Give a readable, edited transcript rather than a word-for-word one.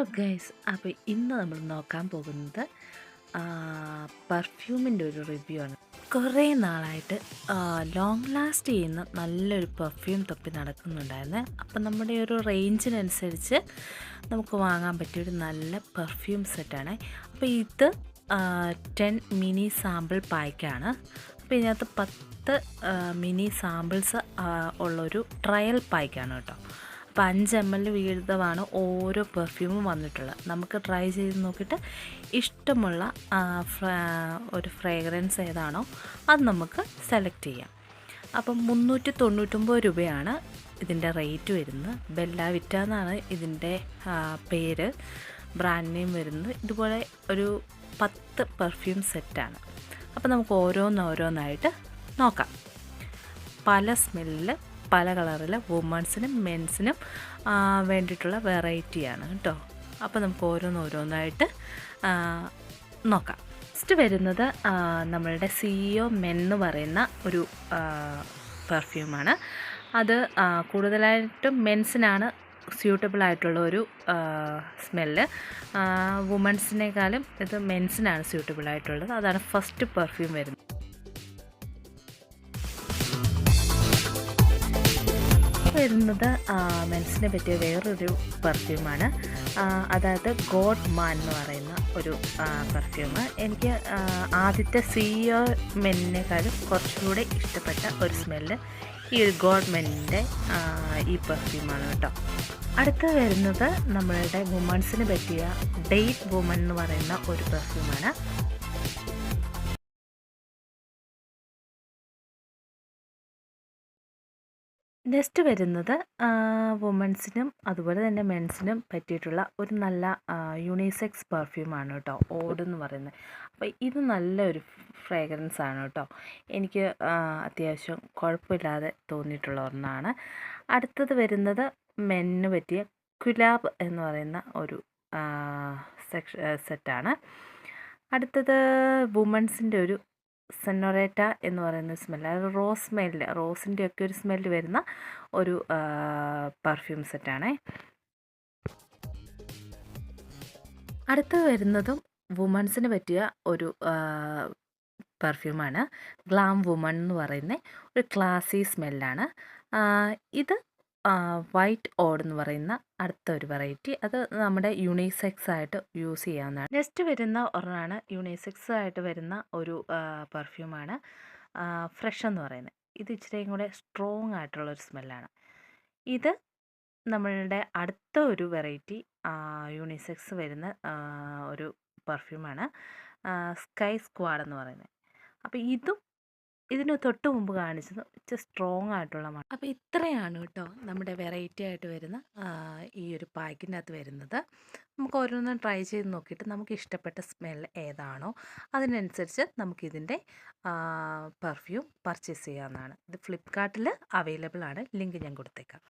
Hello guys, അപ്പോൾ ഇന്ന് നമ്മൾ നോക്കാൻ പോകുന്നത് പെർഫ്യൂമിൻ്റെ ഒരു റിവ്യൂ ആണ്. കുറേ നാളായിട്ട് ലോങ് ലാസ്റ്റ് ചെയ്യുന്ന നല്ലൊരു പെർഫ്യൂം തപ്പി നടക്കുന്നുണ്ടായിരുന്നു. അപ്പം നമ്മുടെ ഒരു റേഞ്ചിനനുസരിച്ച് നമുക്ക് വാങ്ങാൻ പറ്റിയൊരു നല്ല പെർഫ്യൂം സെറ്റാണ്. അപ്പോൾ ഇത് 10 മിനി സാമ്പിൾ പായ്ക്കാണ്. അപ്പോൾ ഇതിനകത്ത് 10 മിനി സാമ്പിൾസ് ഉള്ളൊരു ട്രയൽ പായ്ക്കാണ് കേട്ടോ. അപ്പോൾ 5 ml വീതമാണ് ഓരോ പെർഫ്യൂമും വന്നിട്ടുള്ളത്. നമുക്ക് ട്രൈ ചെയ്ത് നോക്കിയിട്ട് ഇഷ്ടമുള്ള ഒരു ഫ്രേഗ്രൻസ് ഏതാണോ അത് നമുക്ക് സെലക്ട് ചെയ്യാം. അപ്പം 399 രൂപയാണ് ഇതിൻ്റെ റേറ്റ് വരുന്നത്. ബെല്ല വിറ്റ എന്നാണ് ഇതിൻ്റെ പേര്, ബ്രാൻഡ് നെയിം വരുന്നത്. ഇതുപോലെ ഒരു 10 പെർഫ്യൂം സെറ്റാണ്. അപ്പോൾ നമുക്ക് ഓരോന്നായിട്ട് നോക്കാം. പല സ്മെല്ലിൽ പല കളറിൽ വുമൺസിനും മെൻസിനും വേണ്ടിയിട്ടുള്ള വെറൈറ്റിയാണ് കേട്ടോ. അപ്പോൾ നമുക്ക് ഓരോന്നായിട്ട് നോക്കാം. ഫസ്റ്റ് വരുന്നത് നമ്മളുടെ CEO മെൻ എന്ന് പറയുന്ന ഒരു പെർഫ്യൂമാണ്. അത് കൂടുതലായിട്ടും മെൻസിനാണ് സ്യൂട്ടബിൾ ആയിട്ടുള്ള ഒരു സ്മെല്ല്. വുമൺസിനേക്കാളും ഇത് മെൻസിനാണ് സ്യൂട്ടബിൾ ആയിട്ടുള്ളത്. അതാണ് ഫസ്റ്റ് പെർഫ്യൂം വരുന്നത്. വരുന്നത് മെൻസിനെ പറ്റിയ വേറൊരു പെർഫ്യൂമാണ്. അതായത് ഗോഡ് മാൻ എന്ന് പറയുന്ന ഒരു പെർഫ്യൂം. എനിക്ക് ആദ്യത്തെ CEO മെന്നിനേക്കാളും കുറച്ചുകൂടെ ഇഷ്ടപ്പെട്ട ഒരു സ്മെല്ല് ഈ ഒരു ഗോഡ് മെന്നിൻ്റെ ഈ പെർഫ്യൂമാണ് കേട്ടോ. അടുത്ത് വരുന്നത് നമ്മളുടെ വുമൺസിന് പറ്റിയ ഡേറ്റ് വുമൺ എന്ന് പറയുന്ന ഒരു പെർഫ്യൂമാണ്. നെക്സ്റ്റ് വരുന്നത് വുമൺസിനും അതുപോലെ തന്നെ മെൻസിനും പറ്റിയിട്ടുള്ള ഒരു നല്ല യൂണിസെക്സ് പെർഫ്യൂമാണ് കേട്ടോ, ഓഡ് എന്ന് പറയുന്നത്. അപ്പോൾ ഇത് നല്ലൊരു ഫ്രേഗ്രൻസ് ആണ് കേട്ടോ. എനിക്ക് അത്യാവശ്യം കുഴപ്പമില്ലാതെ തോന്നിയിട്ടുള്ള ഒന്നാണ്. അടുത്തത് വരുന്നത് മെന്നിന് പറ്റിയ ഗുലാബ് എന്ന് പറയുന്ന ഒരു സെറ്റാണ്. അടുത്തത് വുമൺസിൻ്റെ ഒരു സെനോറേറ്റ എന്ന് പറയുന്ന സ്മെല്ല്, അത് റോസ് സ്മെല്ല്, റോസിൻ്റെ ഒക്കെ ഒരു സ്മെല്ല് വരുന്ന ഒരു പെർഫ്യൂം സെറ്റാണ്. അടുത്തത് വരുന്നതും വുമൺസിന് പറ്റിയ ഒരു പെർഫ്യൂമാണ്. ഗ്ലാം വുമൺ എന്ന് പറയുന്ന ഒരു ക്ലാസി സ്മെല്ലാണ്. ഇത് വൈറ്റ് ഓഡ് എന്ന് പറയുന്ന അടുത്ത ഒരു വെറൈറ്റി. അത് നമ്മുടെ യൂണിസെക്സ് ആയിട്ട് യൂസ് ചെയ്യാവുന്നതാണ്. നെക്സ്റ്റ് വരുന്ന ഒരെണ്ണമാണ് യൂണിസെക്സ് ആയിട്ട് വരുന്ന ഒരു പെർഫ്യൂമാണ് ഫ്രഷ് എന്ന് പറയുന്നത്. ഇത് ഇച്ചിരിയും കൂടെ സ്ട്രോങ് ആയിട്ടുള്ളൊരു സ്മെല്ലാണ്. ഇത് നമ്മളുടെ അടുത്ത ഒരു വെറൈറ്റി യൂണിസെക്സ് വരുന്ന ഒരു പെർഫ്യൂമാണ് സ്കൈ സ്ക്വാഡ് എന്ന് പറയുന്നത്. അപ്പോൾ ഇതിന് തൊട്ട് മുമ്പ് കാണിച്ചത് ഇച്ചിരി സ്ട്രോങ് ആയിട്ടുള്ള മണം. അപ്പോൾ ഇത്രയാണ് കേട്ടോ നമ്മുടെ വെറൈറ്റി ആയിട്ട് വരുന്ന ഈ ഒരു പാക്കിൻ്റെ അകത്ത് വരുന്നത്. നമുക്ക് ഓരോന്നും ട്രൈ ചെയ്ത് നോക്കിയിട്ട് നമുക്ക് ഇഷ്ടപ്പെട്ട സ്മെൽ ഏതാണോ അതിനനുസരിച്ച് നമുക്കിതിൻ്റെ പെർഫ്യൂം പർച്ചേസ് ചെയ്യാവുന്നതാണ്. ഇത് ഫ്ലിപ്കാർട്ടിൽ അവൈലബിൾ ആണ്. ലിങ്ക് ഞാൻ കൊടുത്തേക്കാം.